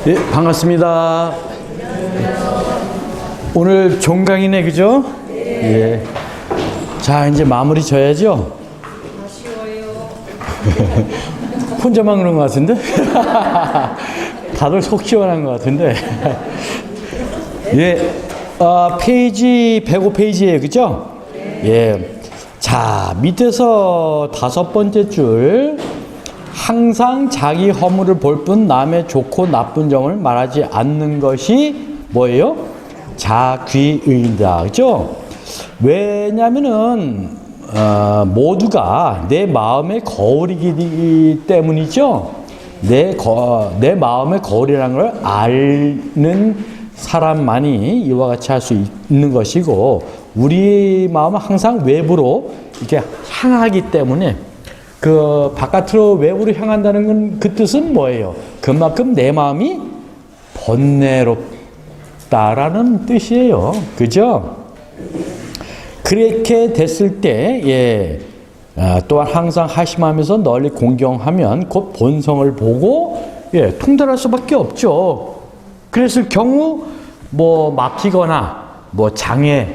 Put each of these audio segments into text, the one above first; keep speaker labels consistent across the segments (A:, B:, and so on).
A: 예, 반갑습니다. 오늘 종강이네, 그죠? 예. 자, 이제 마무리 져야죠?
B: 아쉬워요.
A: 혼자만 그런 것 같은데? 다들 속 시원한 것 같은데? 예. 페이지 105페이지예요, 그죠? 예. 자, 밑에서 5번째 줄. 항상 자기 허물을 볼 뿐 남의 좋고 나쁜 점을 말하지 않는 것이 뭐예요? 자귀의다. 그죠? 왜냐면은, 모두가 내 마음의 거울이기 때문이죠. 내 마음의 거울이라는 걸 아는 사람만이 이와 같이 할 수 있는 것이고, 우리 마음은 항상 외부로 이렇게 향하기 때문에 그 바깥으로 외부로 향한다는 건 그 뜻은 뭐예요? 그만큼 내 마음이 번뇌롭다라는 뜻이에요. 그죠? 그렇게 됐을 때, 또한 항상 하심하면서 널리 공경하면 곧 본성을 보고, 통달할 수밖에 없죠. 그랬을 경우, 막히거나, 장애,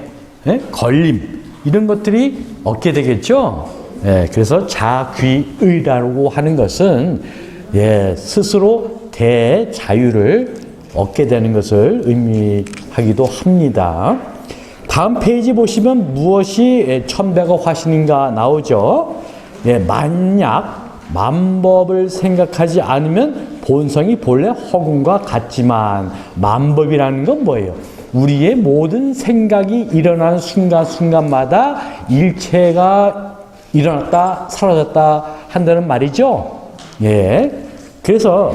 A: 걸림, 이런 것들이 없게 되겠죠. 그래서 자귀의라고 하는 것은 스스로 대자유를 얻게 되는 것을 의미하기도 합니다. 다음 페이지 보시면 무엇이 천배가 화신인가 나오죠. 만약 만법을 생각하지 않으면 본성이 본래 허공과 같지만, 만법이라는 건 뭐예요? 우리의 모든 생각이 일어나는 순간순간마다 일체가 일어났다 사라졌다 한다는 말이죠. 그래서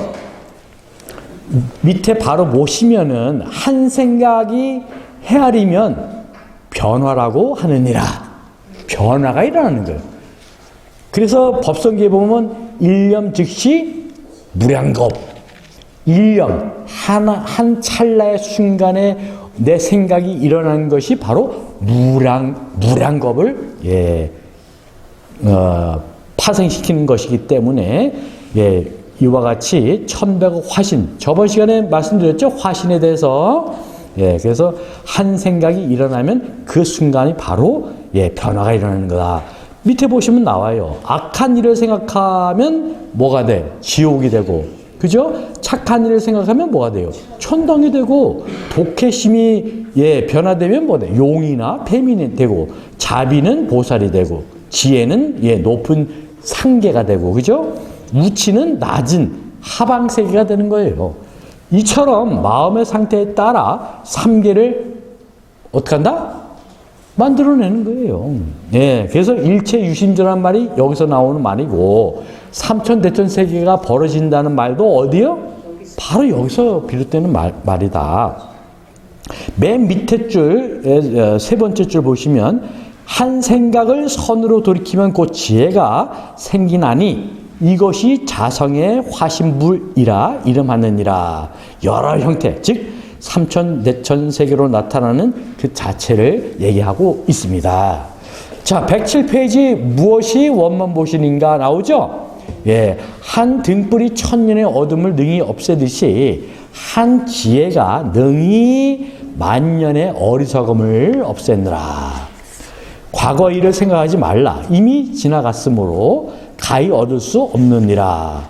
A: 밑에 바로 보시면은 한 생각이 헤아리면 변화라고 하느니라. 변화가 일어나는 거예요. 그래서 법성기에 보면 일념 즉시 무량겁. 일념 한 찰나의 순간에 내 생각이 일어나는 것이 바로 무량겁을 파생시키는 것이기 때문에 이와 같이 천배가 화신, 저번 시간에 말씀드렸죠? 화신에 대해서. 그래서 한 생각이 일어나면 그 순간이 바로 변화가 일어나는 거다. 밑에 보시면 나와요. 악한 일을 생각하면 뭐가 돼? 지옥이 되고, 그죠? 착한 일을 생각하면 뭐가 돼요? 천당이 되고, 독해심이 변화되면 뭐 돼? 용이나 뱀이 되고, 자비는 보살이 되고, 지혜는 높은 상계가 되고, 그죠? 우치는 낮은 하방세계가 되는 거예요. 이처럼 마음의 상태에 따라 삼계를 어떻게 한다? 만들어내는 거예요. 그래서 일체 유심조란 말이 여기서 나오는 말이고, 삼천대천세계가 벌어진다는 말도 어디요? 바로 여기서 비롯되는 말이다. 맨 밑에 줄, 세 번째 줄 보시면 한 생각을 선으로 돌이키면 곧 지혜가 생기나니 이것이 자성의 화신불이라 이름하느니라. 여러 형태, 즉 삼천대천세계로 나타나는 그 자체를 얘기하고 있습니다. 자, 107페이지 무엇이 원만보신인가 나오죠? 한 등불이 천년의 어둠을 능히 없애듯이 한 지혜가 능히 만년의 어리석음을 없애느라. 과거 일을 생각하지 말라. 이미 지나갔으므로 가히 얻을 수 없느니라.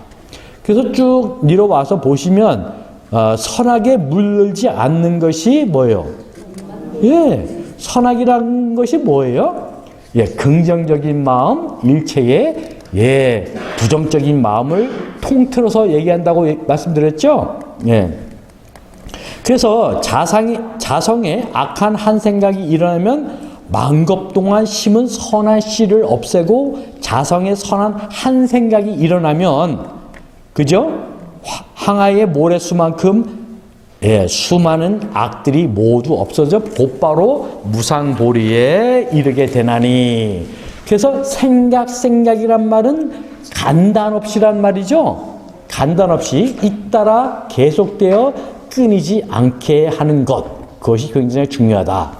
A: 그래서 쭉 내려와서 보시면 선악에 물들지 않는 것이 뭐예요? 선악이라는 것이 뭐예요? 긍정적인 마음, 일체의 부정적인 마음을 통틀어서 얘기한다고 말씀드렸죠? 그래서 자성에 악한 한 생각이 일어나면 만겁 동안 심은 선한 씨를 없애고 자성의 선한 한 생각이 일어나면, 그죠? 항아의 모래수만큼 수많은 악들이 모두 없어져 곧바로 무상보리에 이르게 되나니. 그래서 생각이란 말은 간단없이란 말이죠. 간단없이 잇따라 계속되어 끊이지 않게 하는 것, 그것이 굉장히 중요하다.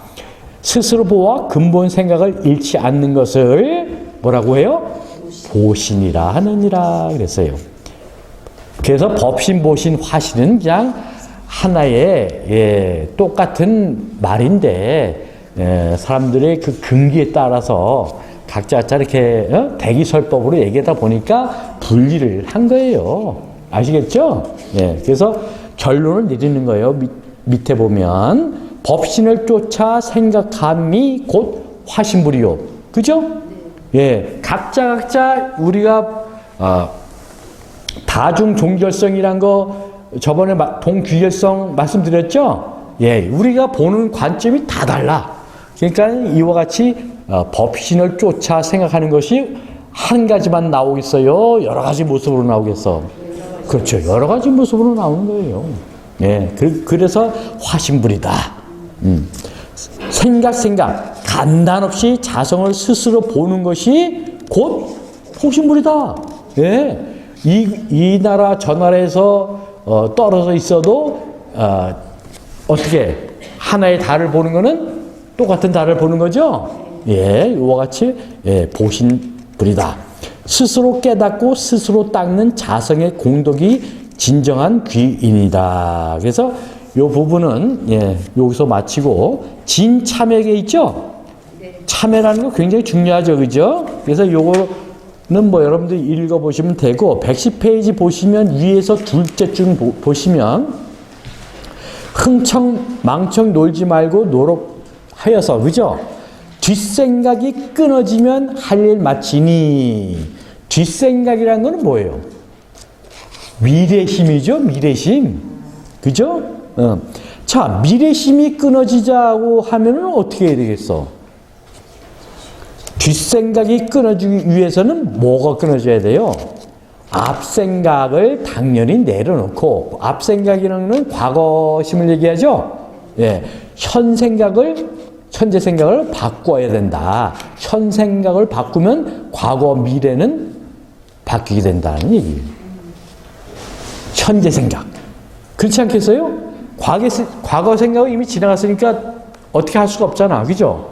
A: 스스로 보아 근본 생각을 잃지 않는 것을 뭐라고 해요? 보신이라 하느니라 그랬어요. 그래서 법신, 보신, 화신은 그냥 하나의 똑같은 말인데 사람들의 그 근기에 따라서 각자 이렇게 대기설법으로 얘기하다 보니까 분리를 한 거예요. 아시겠죠? 그래서 결론을 내리는 거예요. 밑에 보면 법신을 쫓아 생각함이 곧 화신불이요. 그죠? 각자 우리가 다중 종결성이란 거 저번에 동귀결성 말씀드렸죠? 우리가 보는 관점이 다 달라. 그러니까 이와 같이 법신을 쫓아 생각하는 것이 한 가지만 나오겠어요? 여러 가지 모습으로 나오겠어? 그렇죠. 여러 가지 모습으로 나오는 거예요. 그래서 화신불이다. 생각 간단 없이 자성을 스스로 보는 것이 곧 호신불이다. 이 나라 저 나라에서 떨어져 있어도 어떻게 하나의 달을 보는 거는 똑같은 달을 보는 거죠. 이와 같이 보신불이다. 스스로 깨닫고 스스로 닦는 자성의 공덕이 진정한 귀인이다. 그래서 이 부분은 여기서 마치고 진참회계 있죠? 참회라는 거 굉장히 중요하죠, 그죠? 그래서 요거는 뭐 여러분들 읽어보시면 되고 110페이지 보시면 위에서 둘째 줄 보시면 흥청 망청 놀지 말고 노력하여서 그죠? 뒷생각이 끊어지면 할 일 마치니. 뒷생각이라는 건 뭐예요? 미래심이죠, 미래심. 그죠? 자, 미래심이 끊어지자고 하면은 어떻게 해야 되겠어? 뒷생각이 끊어지기 위해서는 뭐가 끊어져야 돼요? 앞생각을 당연히 내려놓고, 앞생각이라는 건 과거심을 얘기하죠? 현재 생각을 바꿔야 된다. 현 생각을 바꾸면 과거, 미래는 바뀌게 된다는 얘기예요. 현재 생각. 그렇지 않겠어요? 과거 생각은 이미 지나갔으니까 어떻게 할 수가 없잖아. 그죠?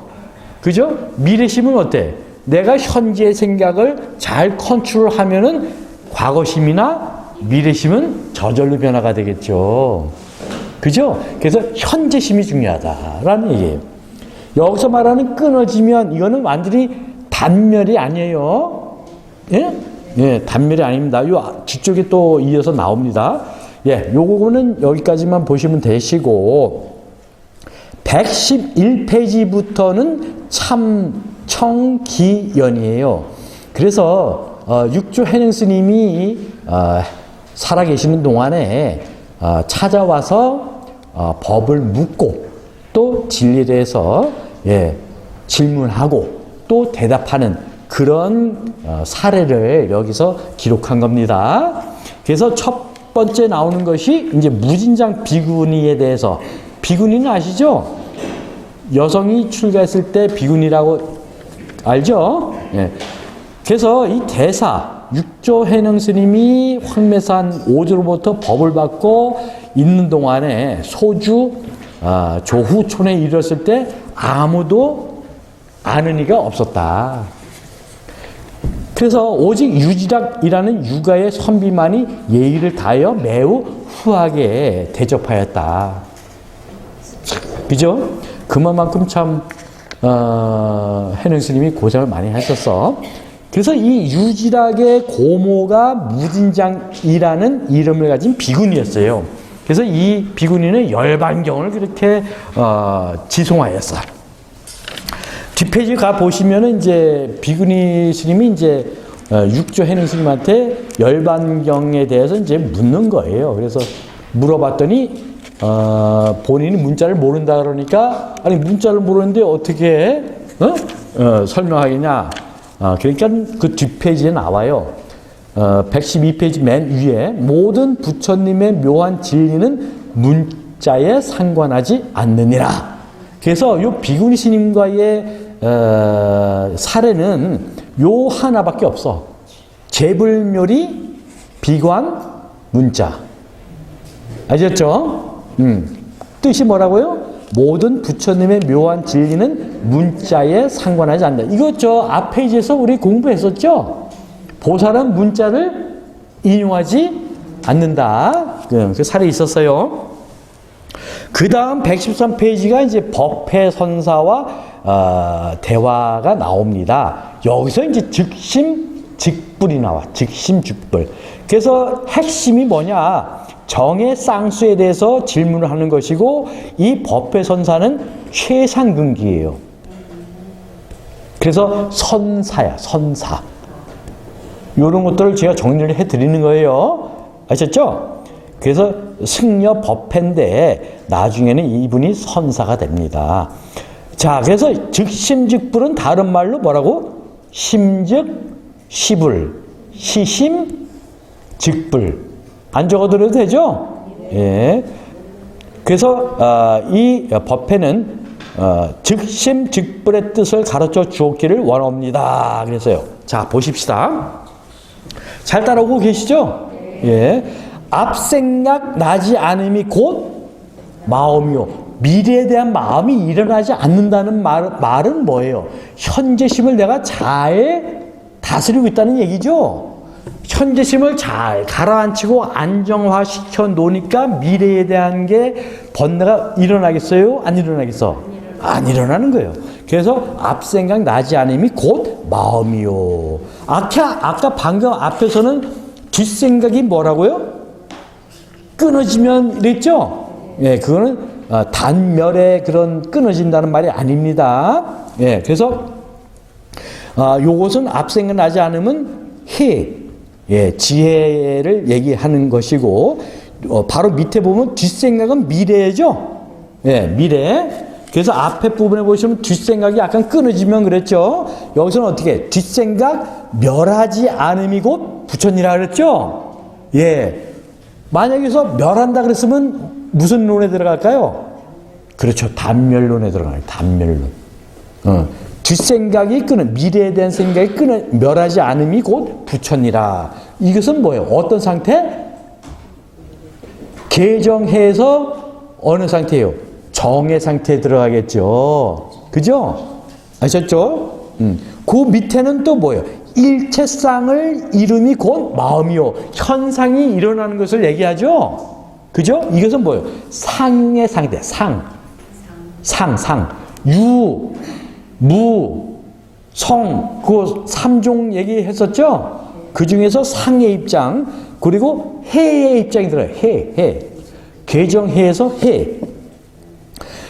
A: 그죠? 미래심은 어때? 내가 현재 생각을 잘 컨트롤하면은 과거심이나 미래심은 저절로 변화가 되겠죠. 그죠? 그래서 현재심이 중요하다라는 얘기예요. 여기서 말하는 끊어지면 이거는 완전히 단멸이 아니에요. 단멸이 아닙니다. 요 뒤쪽에 또 이어서 나옵니다. 요거는 여기까지만 보시면 되시고 111페이지부터는 참청기연이에요. 그래서 육조 해능 스님이 살아계시는 동안에 찾아와서 법을 묻고 또 진리에 대해서 질문하고 또 대답하는 그런 사례를 여기서 기록한 겁니다. 그래서 첫 번째 나오는 것이 이제 무진장 비구니에 대해서. 비구니는 아시죠? 여성이 출가했을 때 비구니라고 알죠? 그래서 이 대사 육조 해능 스님이 황매산 오조로부터 법을 받고 있는 동안에 소주 조후촌에 이르렀을 때 아무도 아는 이가 없었다. 그래서 오직 유지락이라는 유가의 선비만이 예의를 다하여 매우 후하게 대접하였다. 그죠? 그만큼 참 해능 스님이 고생을 많이 하셨어. 그래서 이 유지락의 고모가 무진장이라는 이름을 가진 비구니였어요. 그래서 이 비구니는 열반경을 그렇게 지송하였어. 뒷페이지 가 보시면은 이제 비구니 스님이 이제 육조 해능 스님한테 열반경에 대해서 이제 묻는 거예요. 그래서 물어봤더니 본인이 문자를 모른다 그러니까 아니 문자를 모르는데 어떻게 설명하겠냐? 그러니까 그 뒷페이지에 나와요. 112페이지 맨 위에 모든 부처님의 묘한 진리는 문자에 상관하지 않느니라. 그래서 요 비구니 스님과의 사례는 요 하나밖에 없어. 재불묘리, 비관, 문자. 아셨죠? 뜻이 뭐라고요? 모든 부처님의 묘한 진리는 문자에 상관하지 않는다. 이거 저 앞 페이지에서 우리 공부했었죠? 보살은 문자를 인용하지 않는다. 그 사례 있었어요. 그 다음 113페이지가 이제 법회 선사와 대화가 나옵니다. 여기서 이제 즉심 즉불이 나와. 즉심 즉불. 그래서 핵심이 뭐냐? 정의 쌍수에 대해서 질문을 하는 것이고, 이 법회 선사는 최상근기예요. 그래서 선사야, 선사. 이런 것들을 제가 정리를 해드리는 거예요. 아셨죠? 그래서 승려 법회인데 나중에는 이분이 선사가 됩니다. 자, 그래서 즉심즉불은 다른 말로 뭐라고? 심즉 시불, 시심 즉불. 안 적어드려도 되죠? 예. 그래서 이 법회는 즉심즉불의 뜻을 가르쳐 주었기를 원합니다. 그래서요. 자, 보십시다. 잘 따라오고 계시죠? 예. 앞생각 나지 않음이 곧 마음이요. 미래에 대한 마음이 일어나지 않는다는 말은 뭐예요? 현재심을 내가 잘 다스리고 있다는 얘기죠. 현재심을 잘 가라앉히고 안정화시켜 놓으니까 미래에 대한 게 번뇌가 일어나겠어요? 안 일어나겠어? 안 일어나는 거예요. 그래서 앞생각 나지 않음이 곧 마음이요. 아까 방금 앞에서는 뒷생각이 뭐라고요? 끊어지면 이랬죠? 예, 그거는 단멸의 그런 끊어진다는 말이 아닙니다. 예, 그래서 요것은 앞생각 나지 않으면 예, 지혜를 얘기하는 것이고, 바로 밑에 보면 뒷생각은 미래죠? 예, 미래. 그래서 앞에 부분에 보시면 뒷생각이 약간 끊어지면 그랬죠? 여기서는 어떻게? 뒷생각 멸하지 않음이 곧 부처니라 그랬죠? 예. 만약에서 멸한다 그랬으면 무슨 론에 들어갈까요? 그렇죠. 단멸론에 들어가요. 단멸론. 뒷생각이 미래에 대한 생각이 멸하지 않음이 곧 부처니라. 이것은 뭐예요? 어떤 상태? 개정해서 어느 상태예요? 정의 상태에 들어가겠죠. 그죠? 아셨죠? 그 밑에는 또 뭐예요? 일체상을 이름이 곧 마음이요. 현상이 일어나는 것을 얘기하죠. 그죠? 이것은 뭐예요? 상의 상태. 상. 유, 무, 성, 그 3종 얘기했었죠? 그 중에서 상의 입장, 그리고 해의 입장이 들어요. 해. 개정해에서 해.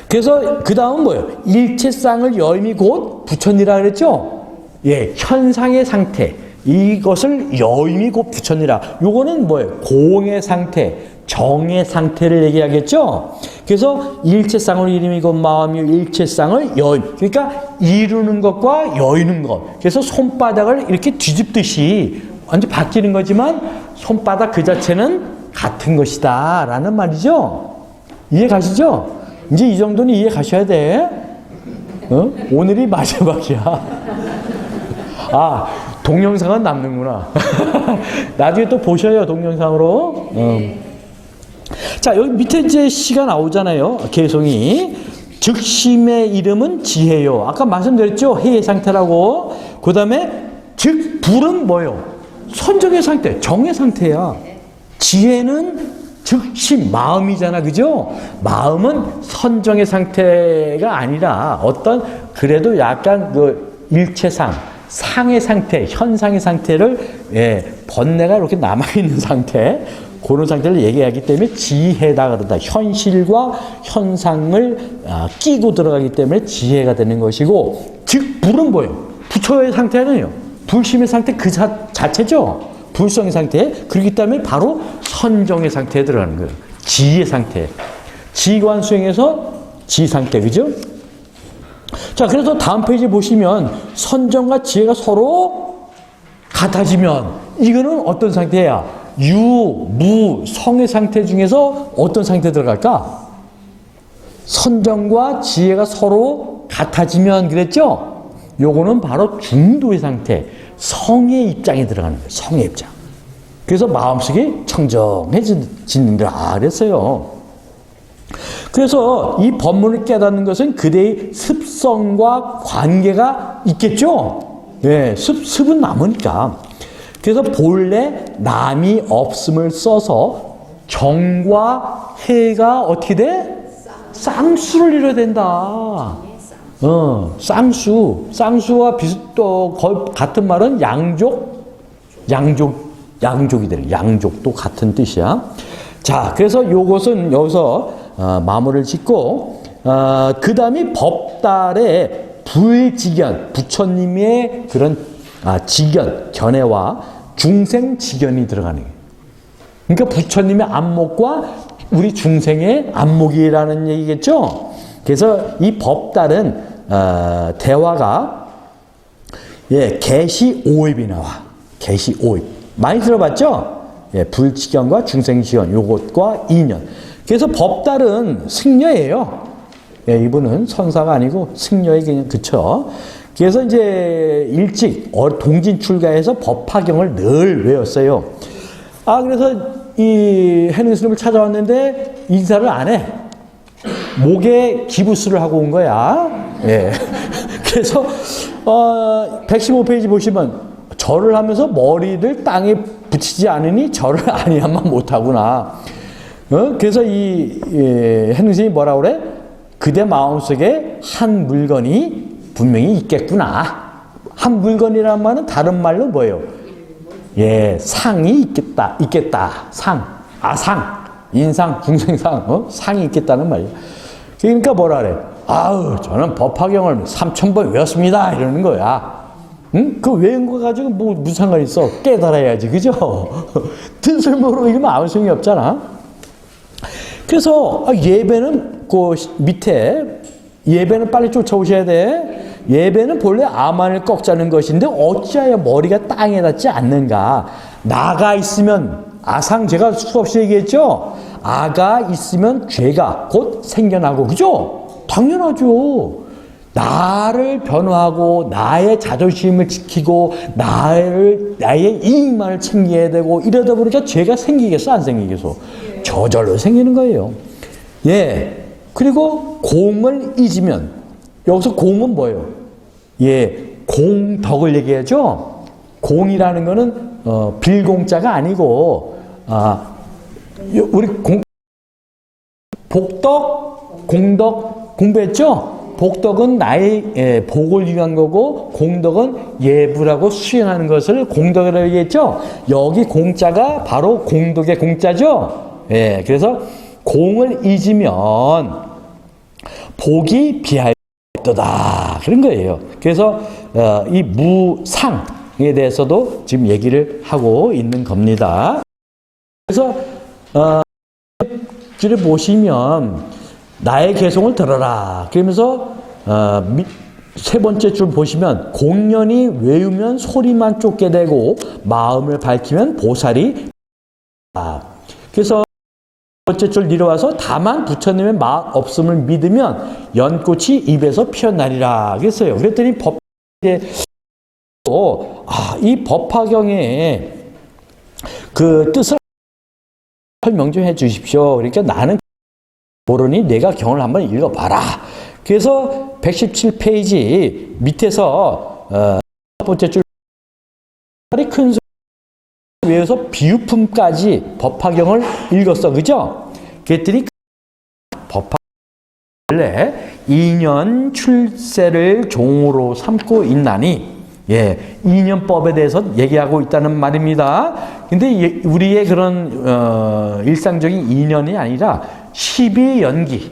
A: 그래서 그 다음은 뭐예요? 일체상을 여임이 곧 부처니라 그랬죠? 예, 현상의 상태. 이것을 여임이 곧 부처니라. 요거는 뭐예요? 공의 상태, 정의 상태를 얘기하겠죠? 그래서 일체상을 이름이 곧 마음이요. 일체상을 여임. 그러니까 이루는 것과 여이는 것. 그래서 손바닥을 이렇게 뒤집듯이 완전 바뀌는 거지만 손바닥 그 자체는 같은 것이다. 라는 말이죠. 이해 가시죠? 이제 이 정도는 이해 가셔야 돼. 오늘이 마지막이야. 동영상은 남는구나. 나중에 또 보셔요, 동영상으로. 자, 여기 밑에 이제 시가 나오잖아요. 개송이. 즉심의 이름은 지혜요. 아까 말씀드렸죠? 해의 상태라고. 그 다음에 불은 뭐예요? 선정의 상태, 정의 상태야. 지혜는 즉심, 마음이잖아. 그죠? 마음은 선정의 상태가 아니라 어떤, 그래도 약간 그 일체상, 상의 상태, 현상의 상태를, 번뇌가 이렇게 남아있는 상태, 그런 상태를 얘기하기 때문에 지혜다 그런다. 현실과 현상을 끼고 들어가기 때문에 지혜가 되는 것이고, 즉, 불은 뭐예요? 부처의 상태는요. 불심의 상태 그 자체죠. 불성의 상태. 그렇기 때문에 바로 선정의 상태에 들어가는 거예요. 지의 상태. 지관 수행에서 지 상태. 그죠? 자, 그래서 다음 페이지 보시면 선정과 지혜가 서로 같아지면 이거는 어떤 상태야? 유, 무, 성의 상태 중에서 어떤 상태 들어갈까? 선정과 지혜가 서로 같아지면 그랬죠? 요거는 바로 중도의 상태, 성의 입장에 들어가는 거예요. 성의 입장. 그래서 마음속이 청정해지는다 그랬어요. 그래서 이 법문을 깨닫는 것은 그대의 습성과 관계가 있겠죠? 네, 습은 남으니까. 그래서 본래 남이 없음을 써서 정과 해가 어떻게 돼? 쌍수를 이뤄야 된다. 쌍수와 또 같은 말은 양족이 되는, 양족도 같은 뜻이야. 자, 그래서 요것은 여기서 마무리를 짓고, 그 다음에 법달의 불직견, 부처님의 그런 직견, 견해와 중생직견이 들어가는 거예요. 그러니까 부처님의 안목과 우리 중생의 안목이라는 얘기겠죠. 그래서 이 법달은 대화가 계시 5입이 나와. 계시 5입 많이 들어봤죠? 불직견과 중생직견 요것과 인연. 그래서 법달은 승려예요. 이분은 선사가 아니고 승려의 그냥 그쵸. 그래서 이제 일찍 동진 출가해서 법화경을 늘 외웠어요. 그래서 이 해능 스님을 찾아왔는데 인사를 안 해. 목에 기부스를 하고 온 거야. 그래서 115페이지 보시면 절을 하면서 머리를 땅에 붙이지 않으니 절을 아니야만 못하구나. 그래서 이 해능 스님이 뭐라고 그래? 그대 마음속에 한 물건이 분명히 있겠구나. 한 물건이란 말은 다른 말로 뭐예요? 상이 있겠다. 상. 인상, 중생상, 상이 있겠다는 말이에요. 그러니까 뭐라 그래? 저는 법화경을 3000번 외웠습니다. 이러는 거야. 응? 그 외운 거 가지고 무슨 상관이 있어? 깨달아야지. 그죠? 뜻을 모르고 이러면 아무 소용이 없잖아. 그래서 예배는 그 밑에 예배는 빨리 쫓아오셔야 돼. 예배는 본래 아만을 꺾자는 것인데 어찌하여 머리가 땅에 닿지 않는가? 나가 있으면 제가 수없이 얘기했죠? 아가 있으면 죄가 곧 생겨나고, 그죠? 당연하죠. 나를 변호하고 나의 자존심을 지키고 나의 이익만을 챙겨야 되고 이러다 보니까 죄가 생기겠어, 안 생기겠어? 저절로 생기는 거예요. 그리고 공을 잊으면, 여기서 공은 뭐예요? 공덕을 얘기하죠? 공이라는 거는 빌공자가 아니고 우리 복덕, 공덕 공부했죠? 복덕은 나의 복을 위한 거고 공덕은 예부라고 수행하는 것을 공덕이라고 얘기했죠? 여기 공자가 바로 공덕의 공자죠? 그래서 공을 잊으면 복이 비할 없도다. 그런 거예요. 그래서 이 무상에 대해서도 지금 얘기를 하고 있는 겁니다. 그래서 줄에 보시면 나의 개성을 들어라. 그러면서 세 번째 줄 보시면 공연히 외우면 소리만 쫓게 되고 마음을 밝히면 보살이. 그래서 첫 번째 줄 내려와서 다만 부처님의 없음을 믿으면 연꽃이 입에서 피어나리라 그랬어요. 그랬더니 이 법화경의 그 뜻을 설명 좀 해 주십시오. 그러니까 나는 모르니 내가 경을 한번 읽어봐라. 그래서 117페이지 밑에서 첫 번째 줄 큰 소리 외워서 비유품까지 법화경을 읽었어. 그죠? 그랬더니 법화 원래 2년 출세를 종으로 삼고 있나니 이년법에 대해서 얘기하고 있다는 말입니다. 근데 우리의 그런 일상적인 인연이 아니라 12연기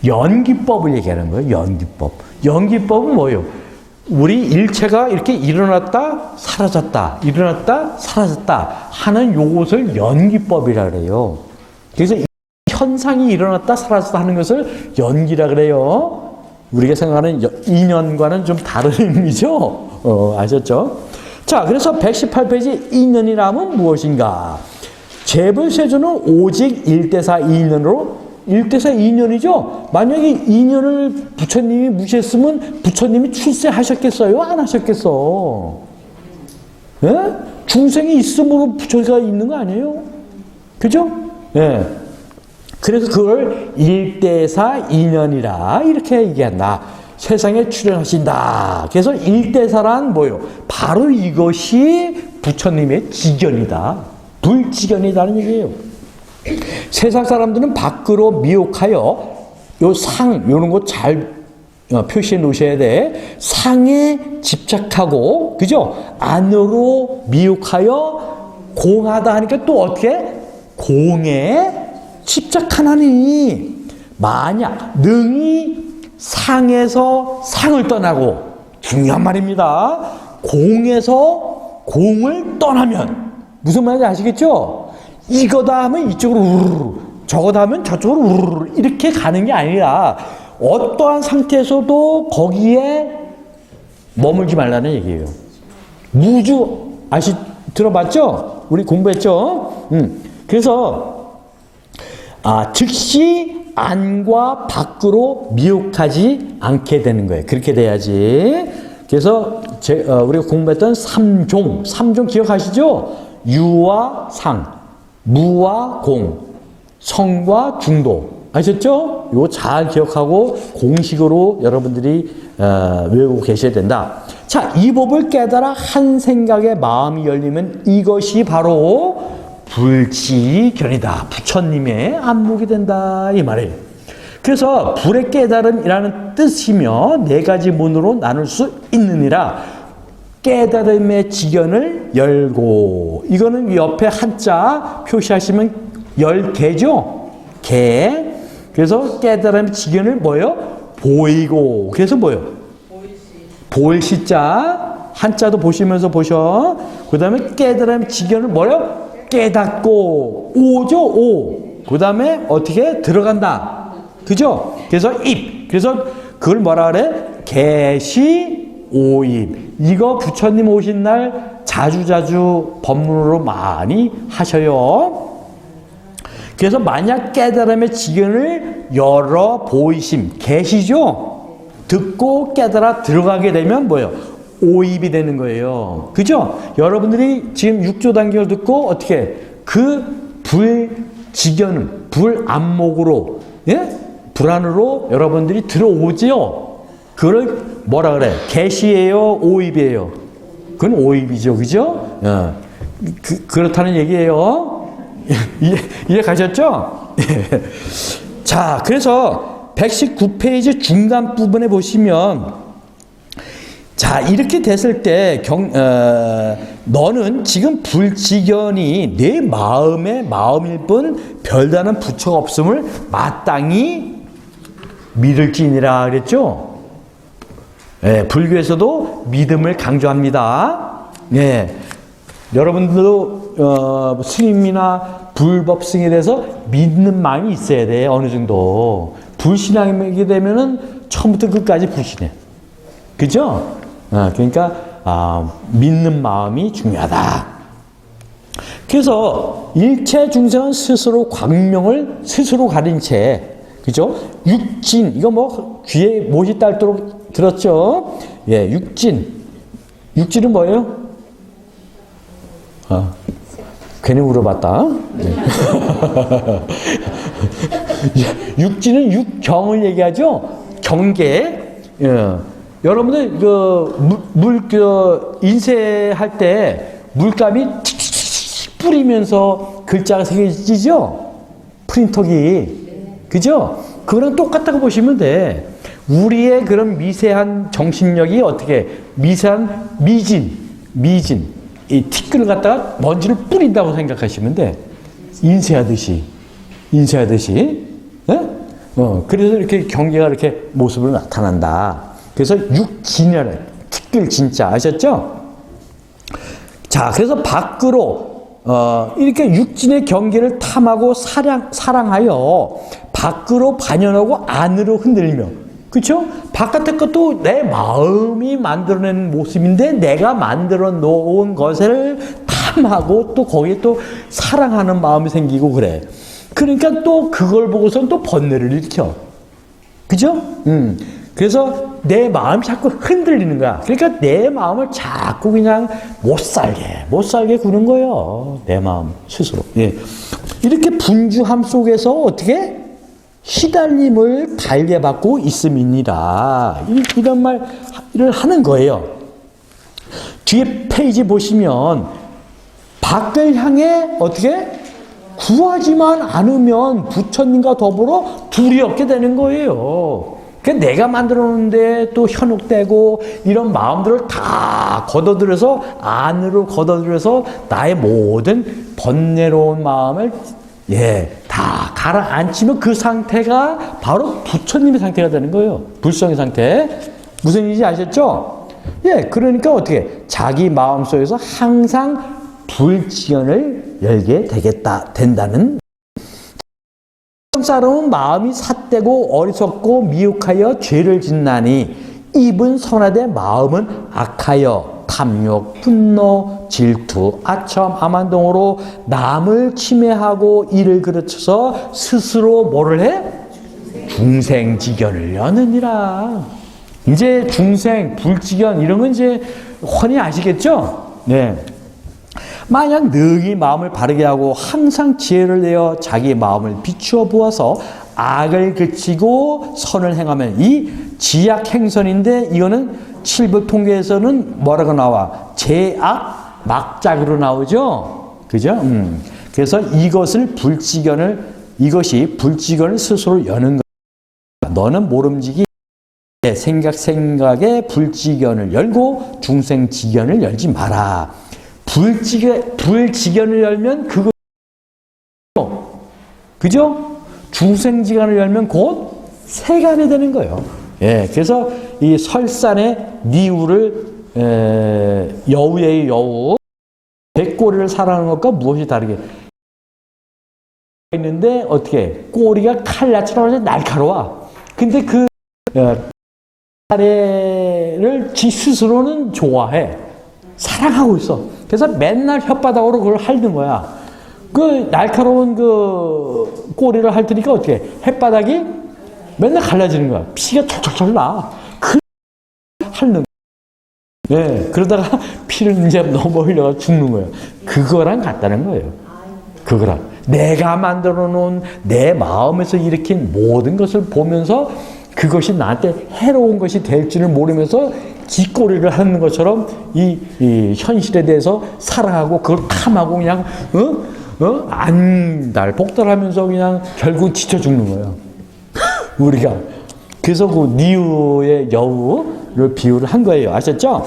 A: 연기법을 얘기하는 거예요. 연기법. 연기법은 뭐예요? 우리 일체가 이렇게 일어났다 사라졌다 일어났다 사라졌다 하는 요것을 연기법이라 그래요. 그래서 현상이 일어났다 사라졌다 하는 것을 연기라 그래요. 우리가 생각하는 인연과는 좀 다른 의미죠. 아셨죠? 자, 그래서 118페이지 인연이라면 무엇인가? 재불세조는 오직 일대사 인연으로, 일대사 인연이죠. 만약에 인연을 부처님이 무시했으면 부처님이 출세하셨겠어요? 안 하셨겠어? 중생이 있음으로 부처가 있는 거 아니에요? 그죠? 그래서 그걸 일대사 인연이라 이렇게 얘기한다. 세상에 출현하신다. 그래서 일대사란 뭐예요? 바로 이것이 부처님의 직견이다. 불직견이다는 얘기예요. 세상 사람들은 밖으로 미혹하여 요 상, 요런 거 잘 표시해 놓으셔야 돼. 상에 집착하고, 그죠? 안으로 미혹하여 공하다 하니까 또 어떻게? 공에 집착하나니. 만약 능히 상에서 상을 떠나고, 중요한 말입니다. 공에서 공을 떠나면, 무슨 말인지 아시겠죠? 이거다 하면 이쪽으로 우르르, 저거다 하면 저쪽으로 우르르, 이렇게 가는 게 아니라, 어떠한 상태에서도 거기에 머물지 말라는 얘기예요. 무주, 들어봤죠? 우리 공부했죠? 그래서, 즉시 안과 밖으로 미혹하지 않게 되는 거예요. 그렇게 돼야지. 그래서 우리가 공부했던 삼종 기억하시죠? 유와 상, 무와 공, 성과 중도. 아셨죠? 이거 잘 기억하고 공식으로 여러분들이 외우고 계셔야 된다. 자, 이 법을 깨달아 한 생각에 마음이 열리면 이것이 바로 불지견이다. 부처님의 안목이 된다. 이 말이에요. 그래서 불의 깨달음이라는 뜻이며 네 가지 문으로 나눌 수 있느니라. 깨달음의 지견을 열고, 이거는 옆에 한자 표시하시면 열개죠? 개. 그래서 깨달음의 지견을 뭐예요? 보이고. 그래서 뭐예요? 보일 시자. 한자도 보시면서 보셔. 그 다음에 깨달음의 지견을 뭐예요? 깨닫고. 오죠? 오. 그 다음에 어떻게? 들어간다. 그죠? 그래서 입. 그래서 그걸 뭐라 그래? 개시 오입. 이거 부처님 오신 날 자주자주 법문으로 많이 하셔요. 그래서 만약 깨달음의 지견을 열어 보이심, 계시죠? 듣고 깨달아 들어가게 되면 뭐예요? 오입이 되는 거예요. 그죠? 여러분들이 지금 6조 단계를 듣고 어떻게 그 불지견, 불안목으로, 예? 불안으로 여러분들이 들어오지요? 그걸 뭐라 그래? 계시예요? 오입이에요? 그건 오입이죠. 그죠? 그렇다는 얘기예요. 이해 가셨죠? 자, 그래서 119페이지 중간 부분에 보시면, 자, 이렇게 됐을 때 너는 지금 불지견이 내 마음의 마음일 뿐 별다른 부처가 없음을 마땅히 믿을지니라 그랬죠? 예, 불교에서도 믿음을 강조합니다. 예. 여러분들도 스님이나 불법승에 대해서 믿는 마음이 있어야 돼. 어느 정도. 불신앙이게 되면은 처음부터 끝까지 불신해. 그죠? 그러니까 믿는 마음이 중요하다. 그래서 일체 중생은 스스로 광명을 스스로 가린 채, 그죠? 육진, 이거 뭐 귀에 못이 닳도록 들었죠? 예, 육진. 육진은 뭐예요? 괜히 물어봤다. 육지는 육경을 얘기하죠. 경계. 예. 여러분들 인쇄할 때 물감이 틱틱틱 뿌리면서 글자가 새겨지죠. 프린터기. 그죠? 그거랑 똑같다고 보시면 돼. 우리의 그런 미세한 정신력이 어떻게 미세한 미진. 이 티끌을 갖다가 먼지를 뿌린다고 생각하시면 돼. 인쇄하듯이. 네? 그래서 이렇게 경계가 이렇게 모습으로 나타난다. 그래서 육진이라는 티끌 진짜 아셨죠? 자, 그래서 밖으로 이렇게 육진의 경계를 탐하고 사랑하여 밖으로 반연하고 안으로 흔들며, 그렇죠? 바깥의 것도 내 마음이 만들어낸 모습인데 내가 만들어 놓은 것을 탐하고 또 거기에 또 사랑하는 마음이 생기고 그래. 그러니까 또 그걸 보고선 또 번뇌를 일으켜. 그죠? 그래서 내 마음이 자꾸 흔들리는 거야. 그러니까 내 마음을 자꾸 그냥 못 살게 구는 거예요. 내 마음 스스로. 예. 이렇게 분주함 속에서 어떻게? 시달림을 달래받고 있음이니라. 이런 말을 하는 거예요. 뒤에 페이지 보시면 밖을 향해 어떻게 구하지만 않으면 부처님과 더불어 둘이 없게 되는 거예요. 그러니까 내가 만들어 놓은데 또 현혹되고 이런 마음들을 다 걷어들여서 안으로 걷어들여서 나의 모든 번뇌로운 마음을 다 가라앉히면 그 상태가 바로 부처님의 상태가 되는 거예요. 불성의 상태. 무슨 얘기인지 아셨죠? 그러니까 어떻게 자기 마음속에서 항상 불지연을 열게 된다는. 사람은 마음이 삿되고 어리석고 미혹하여 죄를 짓나니 입은 선하되 마음은 악하여 탐욕, 분노, 질투, 아첨, 암환동으로 남을 침해하고 이를 그르쳐서 스스로 뭐를 해? 중생지견을 여느니라. 이제 중생, 불지견 이런 건 이제 훤히 아시겠죠? 네. 만약 능히 마음을 바르게 하고 항상 지혜를 내어 자기 마음을 비추어 보아서 악을 그치고 선을 행하면 이 지약 행선인데 이거는 칠부 통계에서는 뭐라고 나와? 제악 막작으로 나오죠? 그죠? 그래서 이것이 불지견을 스스로 여는 거야. 너는 모름지기 생각에 불지견을 열고 중생지견을 열지 마라. 불지견을 열면 그거 그죠? 중생지견을 열면 곧 세간이 되는 거예요. 그래서 이 설산의 니우를 여우의 여우 백꼬리를 사랑하는 것과 무엇이 다르게 있는데 어떻게 꼬리가 칼날처럼 날카로워. 근데 그 사례를 지 스스로는 좋아해. 사랑하고 있어. 그래서 맨날 혓바닥으로 그걸 핥는 거야. 그 날카로운 그 꼬리를 핥으니까 어떻게 혓바닥이 맨날 갈라지는 거야. 피가 철철철 나. 그 핥는 거야. 그러다가 피를 이제 너무 흘려가 죽는 거예요. 그거랑 같다는 거예요. 그거랑. 내가 만들어 놓은 내 마음에서 일으킨 모든 것을 보면서 그것이 나한테 해로운 것이 될 줄을 모르면서 뒷꼬리를 하는 것처럼 이 현실에 대해서 사랑하고 그걸 탐하고 그냥 안달복달하면서 그냥 결국 지쳐 죽는 거예요. 우리가. 그래서 그 니우의 여우를 비유를 한 거예요. 아셨죠?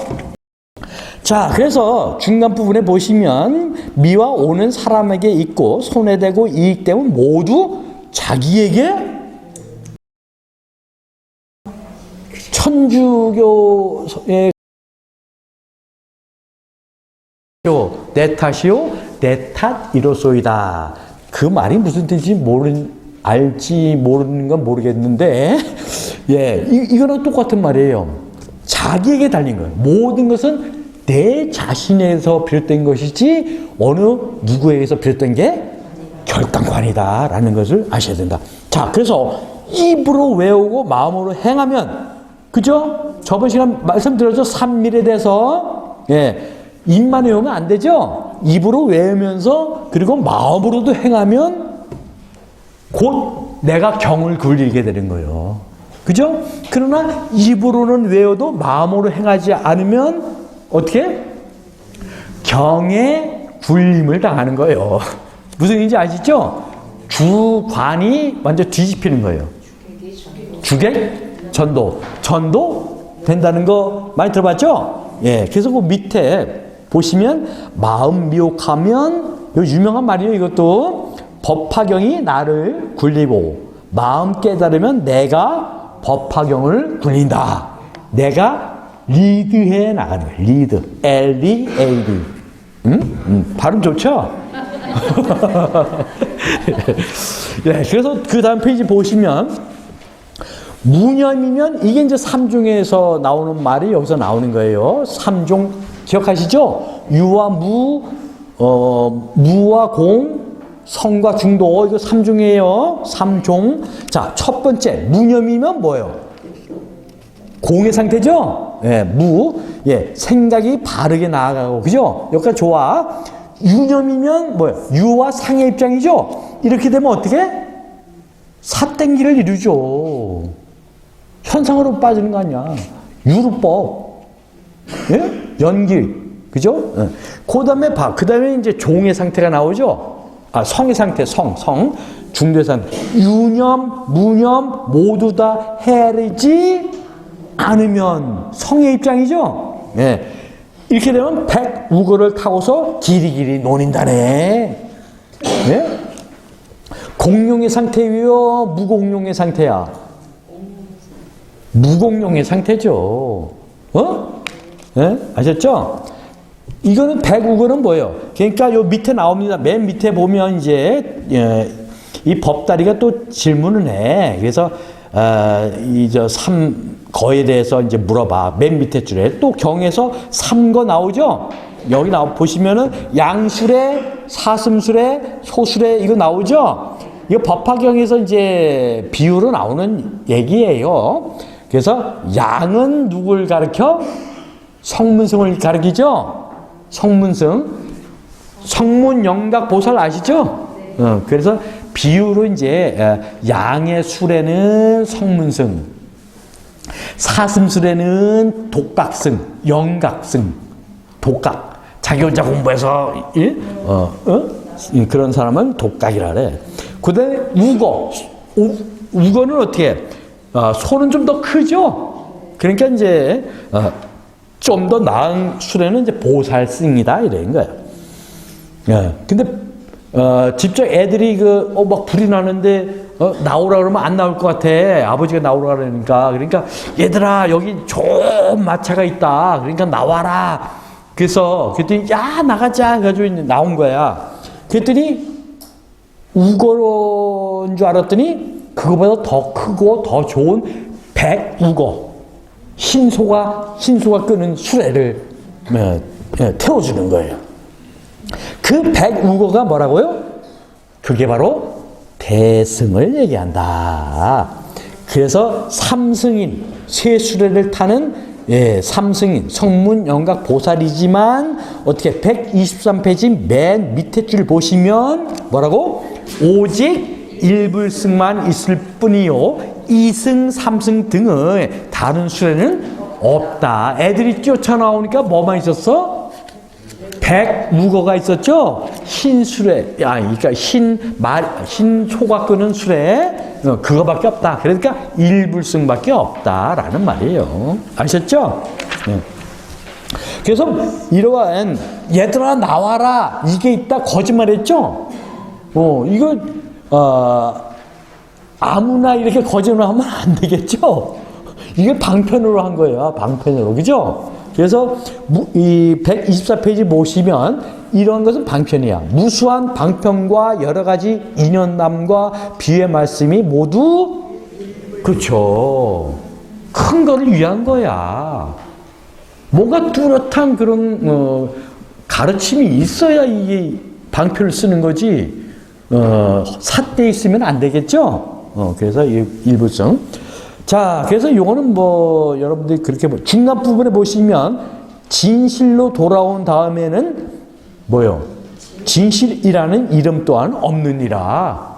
A: 자, 그래서 중간 부분에 보시면 미와 오는 사람에게 있고 손해되고 이익되면 모두 자기에게 천주교의 내 탓이요 내 탓 이로소이다. 그 말이 무슨 뜻인지 알지 모르는 건 모르겠는데 이거랑 똑같은 말이에요. 자기에게 달린 거예요. 모든 것은 내 자신에서 비롯된 것이지 어느 누구에게서 비롯된 게 결단관이다 라는 것을 아셔야 된다. 자, 그래서 입으로 외우고 마음으로 행하면 그죠? 저번 시간 말씀드렸죠? 삼밀에 대해서. 입만 외우면 안 되죠? 입으로 외우면서 그리고 마음으로도 행하면 곧 내가 경을 굴리게 되는 거예요. 그죠? 그러나 입으로는 외워도 마음으로 행하지 않으면 어떻게? 경에 굴림을 당하는 거예요. 무슨 얘기인지 아시죠? 주관이 완전 뒤집히는 거예요. 주객? 전도 된다는 거 많이 들어봤죠? 그래서 그 밑에 보시면 마음 미혹하면 요 유명한 말이에요. 이것도 법화경이 나를 굴리고 마음 깨달으면 내가 법화경을 굴린다. 내가 리드해 나가는 거예요. 리드. L-E-A-D. 발음 좋죠? 그래서 그 다음 페이지 보시면 무념이면 이게 이제 삼중에서 나오는 말이 여기서 나오는 거예요. 삼중 기억하시죠? 유와 무, 무와 공, 성과 중도 이거 삼중이에요. 삼종. 자, 첫 번째 무념이면 뭐예요? 공의 상태죠? 무. 생각이 바르게 나아가고 그죠? 여기까지 좋아. 유념이면 뭐예요? 유와 상의 입장이죠? 이렇게 되면 어떻게? 사땡기를 이루죠. 현상으로 빠지는 거 아니야. 유루법. 연기. 그죠? 그 다음에 그 다음에 이제 종의 상태가 나오죠. 성의 상태, 성. 중대 상태. 유념, 무념 모두 다 해리지 않으면 성의 입장이죠. 예. 이렇게 되면 백우거를 타고서 길이길이 논인다네. 예? 공룡의 상태요, 무공룡의 상태야? 무공룡의 상태죠. 예? 아셨죠? 이거는 백우거는 뭐예요? 그러니까 요 밑에 나옵니다. 맨 밑에 보면 이제 이 법다리가 또 질문을 해. 그래서 삼거에 대해서 이제 물어봐. 맨 밑에 줄에 또 경에서 삼거 나오죠. 여기 보시면은 양술에, 사슴술에, 소술에 이거 나오죠. 이거 법화경에서 이제 비유로 나오는 얘기예요. 그래서 양은 누굴 가르쳐? 성문승을 가르치죠. 성문승, 성문 영각 보살 아시죠? 그래서 비유로 이제 양의 술에는 성문승, 사슴술에는 독각승, 영각승, 독각. 자기 혼자 공부해서 그런 사람은 독각이라 그래. 그다음에 우거, 우거는 어떻게 해? 소는 좀 더 크죠. 그러니까 이제 좀 더 나은 술에는 이제 보살승이다 이런 거예요. 예. 근데 직접 애들이 막 불이 나는데 나오라 그러면 안 나올 것 같아. 아버지가 나오라 그러니까. 그러니까 얘들아 여기 좋은 마차가 있다. 그러니까 나와라. 그랬더니 야 나가자 해가지고 이제 나온 거야. 그랬더니 우거인 줄 알았더니 그거보다 더 크고 더 좋은 백우거. 신소가 끄는 수레를 태워주는 거예요. 그 백우거가 뭐라고요? 그게 바로 대승을 얘기한다. 그래서 삼승인, 세 수레를 타는 삼승인, 성문 영각 보살이지만 어떻게 123페이지 맨 밑에 줄 보시면 뭐라고? 오직 일불승만 있을 뿐이요. 2승, 3승 등의 다른 수레는 없다. 애들이 뛰어나오니까 뭐만 있었어? 백우거가 있었죠? 흰 수레, 그러니까 흰 소가 끄는 수레, 그거밖에 없다. 그러니까 일불승밖에 없다라는 말이에요. 아셨죠? 네. 그래서 이러한 얘들아 나와라 이게 있다 거짓말했죠? 이거 아무나 이렇게 거짓말하면 안 되겠죠? 이게 방편으로 한 거예요. 방편으로. 그죠? 그래서 이 124페이지 보시면 이런 것은 방편이야. 무수한 방편과 여러 가지 인연남과 비유의 말씀이 모두 그렇죠. 큰 거를 위한 거야. 뭔가 뚜렷한 그런 가르침이 있어야 이게 방편을 쓰는 거지. 삿대 있으면 안 되겠죠? 그래서 일부성. 자, 그래서 요거는 여러분들이 그렇게 중간 부분에 보시면 진실로 돌아온 다음에는 뭐요? 진실이라는 이름 또한 없느니라.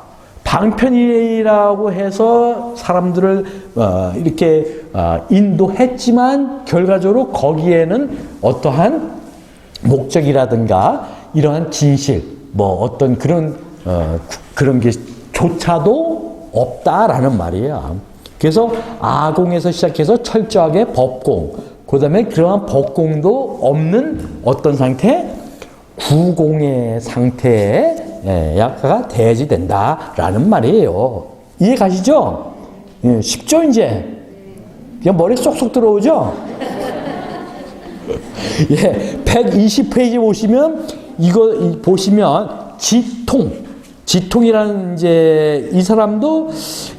A: 방편이라고 해서 사람들을 이렇게 인도했지만 결과적으로 거기에는 어떠한 목적이라든가 이러한 진실, 어떤 그런 게 조차도 없다라는 말이에요. 그래서 아공에서 시작해서 철저하게 법공, 그 다음에 그러한 법공도 없는 어떤 상태? 구공의 상태에 약화가 대지된다라는 말이에요. 이해 가시죠? 쉽죠, 이제? 그냥 머리에 쏙쏙 들어오죠? 120페이지 보시면, 이거 보시면, 지통이라는 이 사람도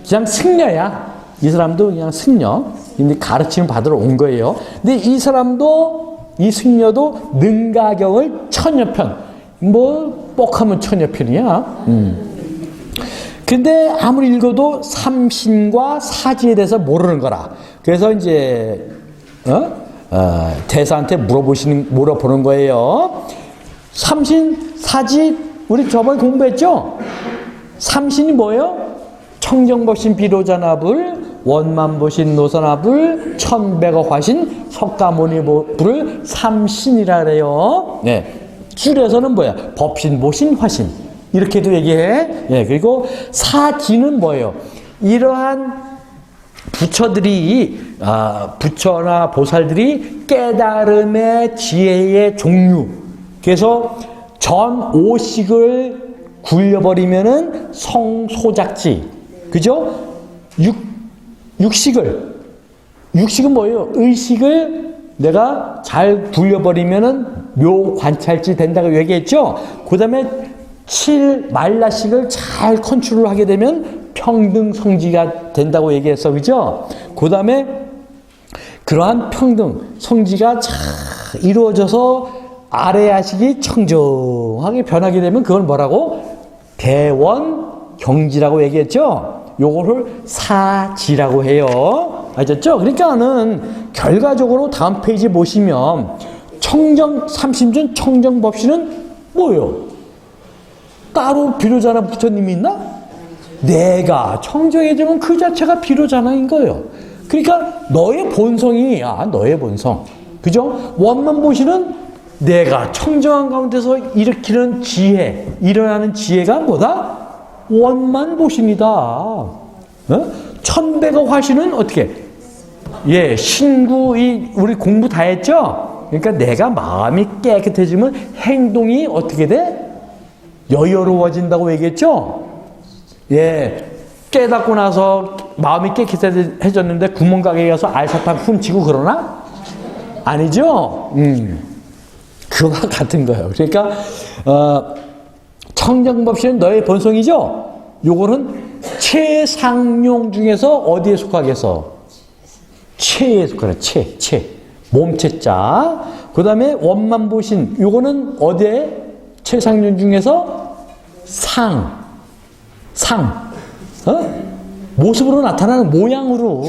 A: 그냥 승려야. 이 사람도 그냥 승려. 근데 가르침을 받으러 온 거예요. 근데 이 승려도 능가경을 1000여 편. 뻑하면 1000여 편이야. 근데 아무리 읽어도 삼신과 사지에 대해서 모르는 거라. 그래서 이제, 대사한테 물어보는 거예요. 삼신, 사지, 우리 저번에 공부했죠? 삼신이 뭐예요? 청정법신 비로자납을 원만보신 노선화불, 천백어 화신, 석가모니불을 삼신이라 그래요. 네. 줄여서는 뭐야? 법신, 보신, 화신. 이렇게도 얘기해. 예, 그리고 사지는 뭐예요? 이러한 부처나 보살들이 깨달음의 지혜의 종류. 그래서 전 오식을 굴려버리면은 성소작지. 그죠? 육식은 뭐예요? 의식을 내가 잘 굴려버리면은 묘관찰지 된다고 얘기했죠? 그 다음에 7 말라식을 잘 컨트롤 하게 되면 평등성지가 된다고 얘기했어. 그죠? 그 다음에 그러한 평등, 성지가 잘 이루어져서 아래야식이 청정하게 변하게 되면 그걸 뭐라고? 대원경지라고 얘기했죠? 요거를 사지라고 해요. 아셨죠? 그러니까는 결과적으로 다음 페이지 보시면 삼심준 청정법신은 뭐예요? 따로 비로자나 부처님이 있나? 내가 청정해지면 그 자체가 비로자나인 거예요. 그러니까 너의 본성이야. 너의 본성. 그죠? 원만보시는 내가 청정한 가운데서 일으키는 지혜, 일어나는 지혜가 뭐다? 원만보신이다. 어? 천백어 화신은 어떻게? 예, 신구, 우리 공부 다 했죠? 그러니까 내가 마음이 깨끗해지면 행동이 어떻게 돼? 여유로워진다고 얘기했죠? 예, 깨닫고 나서 마음이 깨끗해졌는데 구멍가게에 가서 알사탕 훔치고 그러나? 아니죠? 그와 같은 거예요. 그러니까 청정법신은 너의 본성이죠? 요거는 최상용 중에서 어디에 속하겠어? 체에 속하네. 체. 몸체자. 그 다음에 원만보신. 요거는 어디에? 최상용 중에서 상. 모습으로 나타나는 모양으로.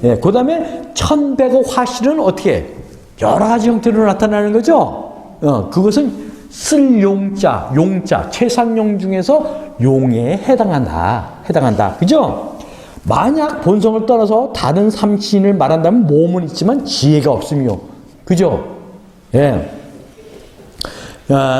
A: 예, 그 다음에 천백어 화실은 어떻게? 여러 가지 형태로 나타나는 거죠? 그것은 쓸 용자, 최상용 중에서 용에 해당한다. 그죠? 만약 본성을 떠나서 다른 삼신을 말한다면 몸은 있지만 지혜가 없으며. 그죠? 예.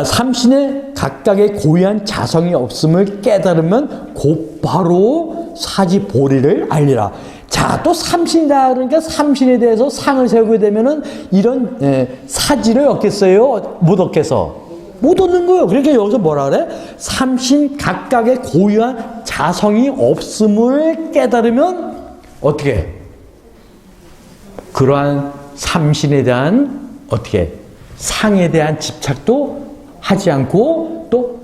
A: 삼신의 각각의 고유한 자성이 없음을 깨달으면 곧바로 사지보리를 알리라. 자, 또 삼신이다. 그러니까 삼신에 대해서 상을 세우게 되면은 이런 사지를 얻겠어요? 못 얻겠어? 못 얻는 거예요. 그러니까 여기서 뭐라 그래? 삼신 각각의 고유한 자성이 없음을 깨달으면 어떻게? 그러한 삼신에 대한 어떻게? 상에 대한 집착도 하지 않고 또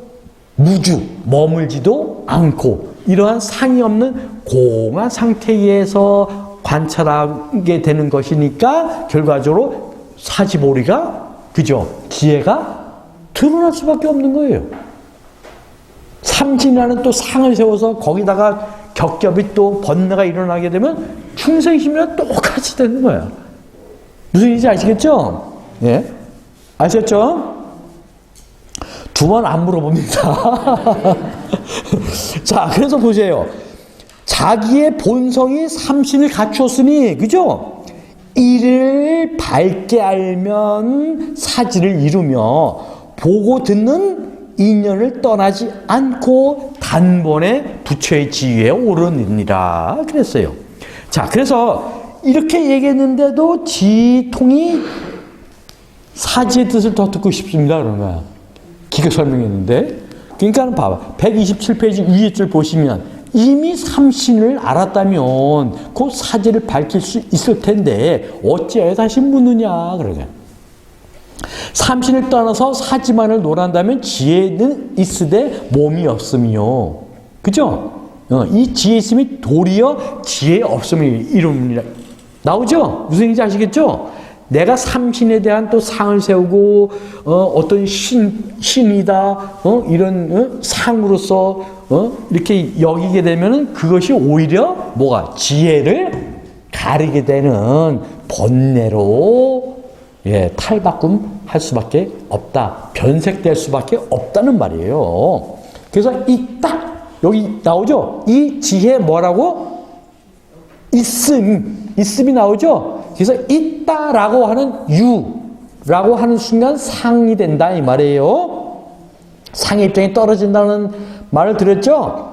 A: 머물지도 않고 이러한 상이 없는 공한 상태에서 관찰하게 되는 것이니까 결과적으로 사지보리가 그죠? 지혜가 드러날 수밖에 없는 거예요. 삼진이라는 또 상을 세워서 거기다가 겹겹이 또 번뇌가 일어나게 되면 충생심이랑 똑같이 되는 거야. 무슨 얘기인지 아시겠죠? 예? 아셨죠? 두 번 안 물어봅니다. 자, 그래서 보세요. 자기의 본성이 삼신을 갖추었으니, 그죠? 이를 밝게 알면 사지를 이루며 보고 듣는 인연을 떠나지 않고 단번에 부처의 지위에 오르느니라 그랬어요. 자, 그래서 이렇게 얘기했는데도 지통이 사지의 뜻을 더 듣고 싶습니다. 그런 거야. 기가 설명했는데. 그러니까 봐봐. 127페이지 위에 줄 보시면 이미 삼신을 알았다면 그 사지를 밝힐 수 있을 텐데 어찌하여 다시 묻느냐. 그러게. 삼신을 떠나서 사지만을 논한다면 지혜는 있으되 몸이 없으며. 그죠? 이 지혜 있음이 도리어 지혜 없음을 이룹니다. 나오죠? 무슨 얘기인지 아시겠죠? 내가 삼신에 대한 또 상을 세우고 어떤 신이다 이런 상으로서 이렇게 여기게 되면은 그것이 오히려 뭐가 지혜를 가리게 되는 번뇌로 탈바꿈 할 수밖에 없다. 변색될 수밖에 없다는 말이에요. 그래서 이 딱 여기 나오죠? 이 지혜 뭐라고? 있음이 나오죠? 그래서 있다라고 하는 유라고 하는 순간 상이 된다 이 말이에요. 상의 입장이 떨어진다는 말을 들었죠?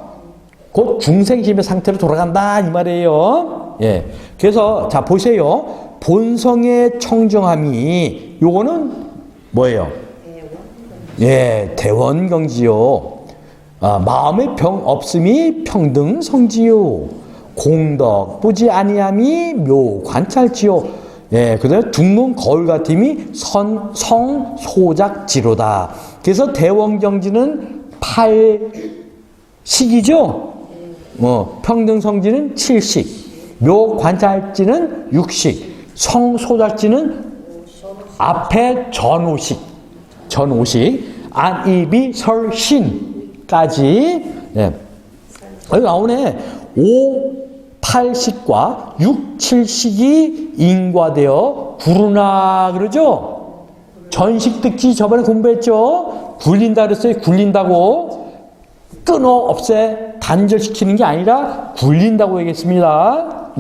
A: 곧 중생심의 상태로 돌아간다 이 말이에요. 예. 그래서 자 보세요. 본성의 청정함이 요거는 뭐예요? 예, 대원경지요. 마음의 병 없음이 평등성지요. 공덕 보지 아니함이 묘관찰지요. 예, 그다음에 둥근 거울 같음이 성소작지로다. 그래서 대원경지는 8식이죠. 평등성지는 7식, 묘관찰지는 6식, 성소작지는 앞에 전오식, 안이비 설신까지. 네. 여기 나오네. 5, 8식과 6, 7식이 인과되어 구르나 그러죠? 전식득지 저번에 공부했죠? 굴린다 그랬어요. 굴린다고. 끊어 없애 단절시키는 게 아니라 굴린다고 얘기했습니다.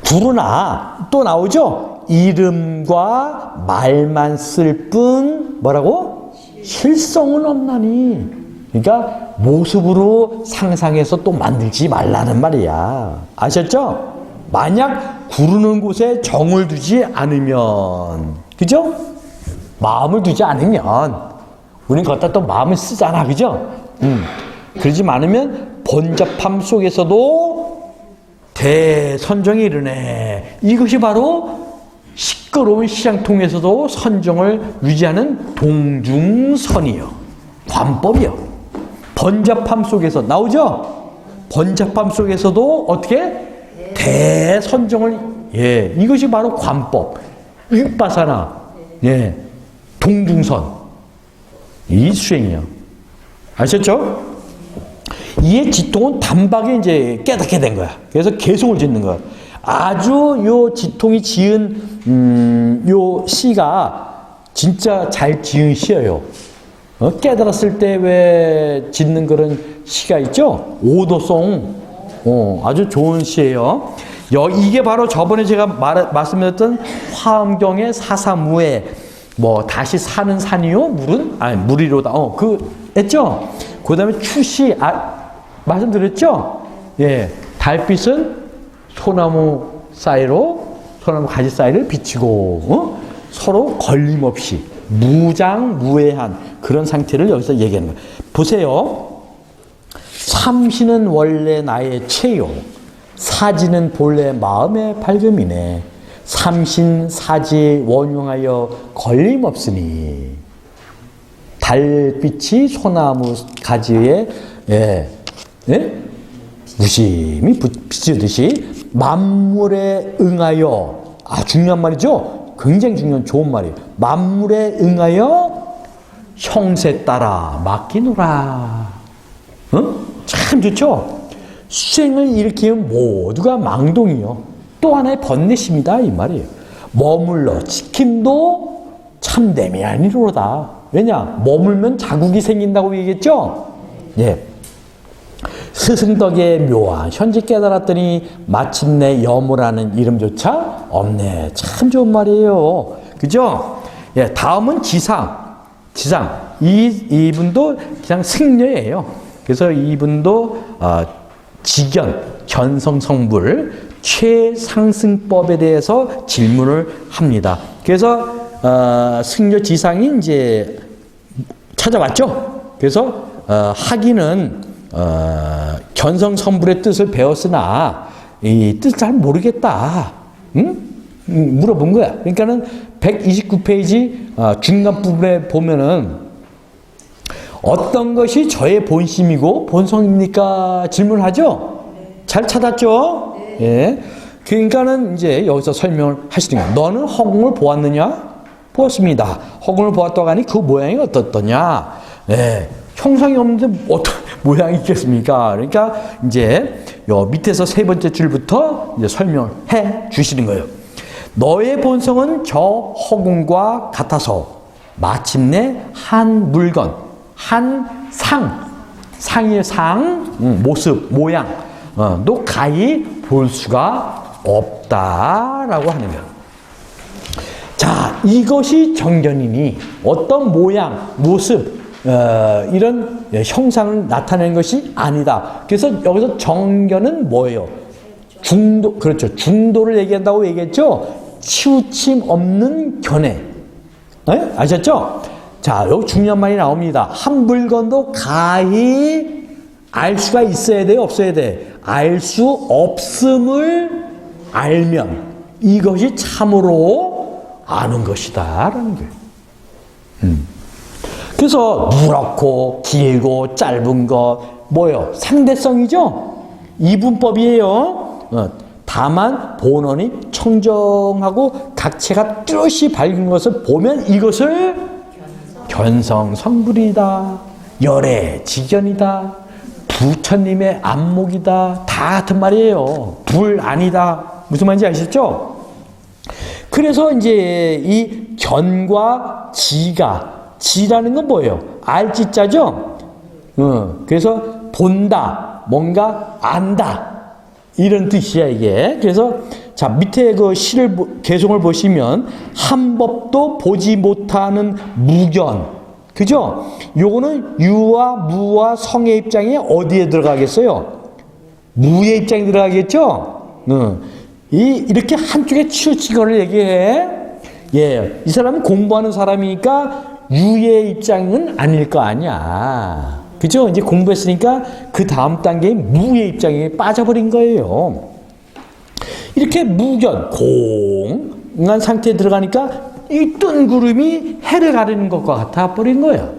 A: 구르나 또 나오죠? 이름과 말만 쓸 뿐 뭐라고? 실성은 없나니. 그러니까 모습으로 상상해서 또 만들지 말라는 말이야. 아셨죠? 만약 구르는 곳에 정을 두지 않으면, 그죠? 마음을 두지 않으면 우리는 거기다 또 마음을 쓰잖아, 그죠? 그러지 않으면 번잡함 속에서도 대선정이 이르네. 이것이 바로 시끄러운 시장 통해서도 선정을 유지하는 동중선이요. 관법이요. 번잡함 속에서 나오죠? 번잡함 속에서도 어떻게? 대선정을, 예, 이것이 바로 관법. 윗바사나, 예, 동중선. 이 수행이요. 아셨죠? 이의 지통은 단박에 이제 깨닫게 된 거야. 그래서 개성을 짓는 거야. 아주 요 지통이 지은 요 시가 진짜 잘 지은 시예요. 깨달았을 때 왜 짓는 그런 시가 있죠? 오도송. 아주 좋은 시예요. 이게 바로 저번에 제가 말씀드렸던 화엄경의 사사무에 뭐 다시 사는 산이요? 물은? 아니 물이로다. 했죠? 그 다음에 추시 말씀드렸죠? 예. 달빛은 소나무 사이로 소나무 가지 사이를 비치고 서로 걸림없이 무장무해한 그런 상태를 여기서 얘기하는 거예요. 보세요. 삼시는 원래 나의 체요. 사지는 본래 마음의 밝음이네. 삼신사지 원용하여 걸림없으니 달빛이 소나무 가지에 무심히 비추듯이 만물에 응하여, 중요한 말이죠. 굉장히 중요한 좋은 말이에요. 만물에 응하여 형세 따라 맡기노라. 참 좋죠. 수행을 일으키면 모두가 망동이요. 또 하나의 번뇌심이다 이 말이에요. 머물러 지킴도 참됨이 아니로다. 왜냐? 머물면 자국이 생긴다고 얘기했죠? 예. 스승덕의 묘한 현지 깨달았더니 마침내 여무라는 이름조차 없네. 참 좋은 말이에요. 그죠? 예, 다음은 지상. 이분도 그냥 승려예요. 그래서 이분도 직견, 견성성불, 최상승법에 대해서 질문을 합니다. 그래서 승려 지상이 이제 찾아왔죠. 그래서 학위는 견성성불의 뜻을 배웠으나 이 뜻을 잘 모르겠다. 물어본 거야. 그러니까는 129페이지 중간 부분에 보면은 어떤 것이 저의 본심이고 본성입니까? 질문하죠? 잘 찾았죠? 예. 그러니까는 이제 여기서 설명을 하시는 거예요. 너는 허공을 보았느냐? 보았습니다. 허공을 보았다고 하니 그 모양이 어떻더냐? 예. 형상이 없는데 어떤 모양이 있겠습니까? 그러니까 이제 요 밑에서 세 번째 줄부터 이제 설명을 해 주시는 거예요. 너의 본성은 저 허공과 같아서 마침내 한 물건, 한 상이의 상, 모습, 모양, 너 가히 볼 수가 없다라고 하는 거예요. 자, 이것이 정견이니 어떤 모양, 모습, 이런 형상을 나타내는 것이 아니다. 그래서 여기서 정견은 뭐예요? 중도, 그렇죠. 중도를 얘기한다고 얘기했죠? 치우침 없는 견해. 네? 아셨죠? 자, 여기 중요한 말이 나옵니다. 한 물건도 가히 알 수가 있어야 돼요? 없어야 돼? 알 수 없음을 알면 이것이 참으로 아는 것이다. 라는 거예요. 그래서 누렇고 길고 짧은 것 뭐예요? 상대성이죠? 이분법이에요. 다만 본원이 청정하고 각체가 뚜렷이 밝은 것을 보면 이것을 견성성불이다. 열의 지견이다. 부처님의 안목이다. 다 같은 말이에요. 불 아니다. 무슨 말인지 아시죠? 그래서 이제 이 견과 지가, 지라는 건 뭐예요? 알지자죠? 그래서 본다, 뭔가 안다. 이런 뜻이야, 이게. 그래서, 자, 밑에 그 시를, 개송을 보시면, 한 법도 보지 못하는 무견. 그죠? 요거는 유와 무와 성의 입장에 어디에 들어가겠어요? 무의 입장에 들어가겠죠? 이렇게 한쪽에 치우친 거를 얘기해. 예. 이 사람은 공부하는 사람이니까 유의 입장은 아닐 거 아니야. 그죠? 이제 공부했으니까 그 다음 단계에 무의 입장에 빠져버린 거예요. 이렇게 무견, 공한 상태에 들어가니까 이 뜬 구름이 해를 가리는 것과 같아 버린 거야.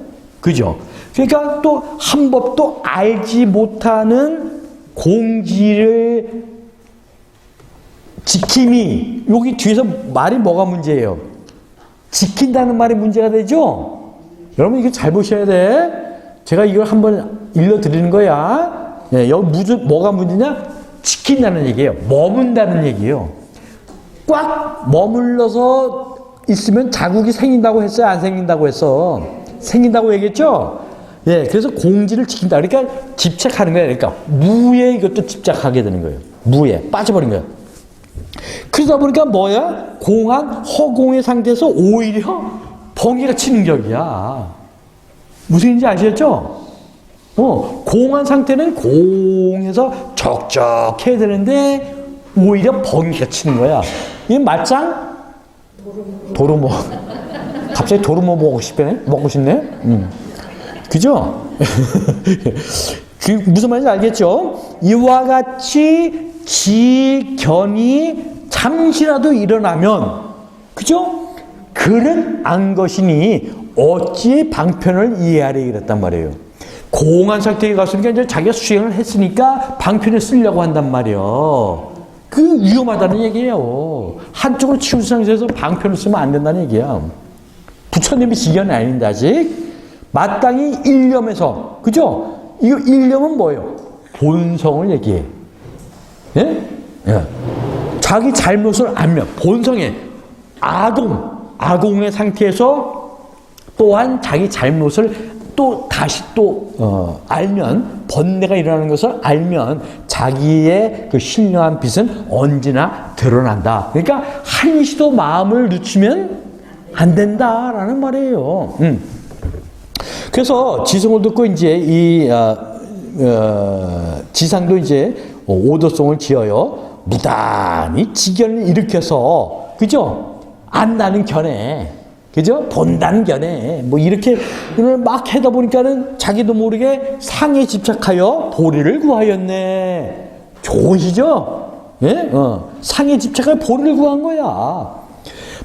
A: 그죠? 그러니까 또 한 법도 알지 못하는 공지를 지킴이, 여기 뒤에서 말이 뭐가 문제예요? 지킨다는 말이 문제가 되죠? 여러분 이거 잘 보셔야 돼. 제가 이걸 한번 일러드리는 거야. 예, 여기 뭐가 문제냐? 지킨다는 얘기예요. 머문다는 얘기예요. 꽉 머물러서 있으면 자국이 생긴다고 했어요? 안 생긴다고 했어? 생긴다고 얘기했죠? 예, 그래서 공지를 지킨다. 그러니까 집착하는 거예요. 그러니까 무에 이것도 집착하게 되는 거예요. 무에 빠져버린 거예요. 그러다 보니까 뭐야? 공한 허공의 상태에서 오히려 번개가 치는 격이야. 무슨 얘기인지 아시겠죠? 공한 상태는 공에서 적적해야 되는데 오히려 번개가 치는 거야. 이게 맞짱? 도루묵. 갑자기 도루묵 먹고 싶네? 그죠? 그 무슨 말인지 알겠죠? 이와 같이 지견이 잠시라도 일어나면, 그죠? 그는 안 것이니 어찌 방편을 이해하리 그랬단 말이에요. 공한 상태에 갔으니까 이제 자기가 수행을 했으니까 방편을 쓰려고 한단 말이에요. 그 위험하다는 얘기예요. 한쪽으로 치우친 상태에서 방편을 쓰면 안 된다는 얘기야. 부처님이 지견이 아닌데 아직 마땅히 일념에서, 그죠? 이거 일념은 뭐예요? 본성을 얘기해. 예? 예. 자기 잘못을 알면 본성의 아공의 상태에서 또한 자기 잘못을 또 다시 알면, 번뇌가 일어나는 것을 알면 자기의 그 신령한 빛은 언제나 드러난다. 그러니까 한시도 마음을 늦추면 안 된다라는 말이에요. 그래서 지성을 듣고 이제 지상도 이제 오도송을 지어요. 무단히 지견을 일으켜서, 그죠? 안다는 견해, 그죠? 본다는 견해, 뭐 이렇게 막 하다 보니까는 자기도 모르게 상에 집착하여 도리를 구하였네. 좋으시죠? 예? 상에 집착하여 도리를 구한 거야.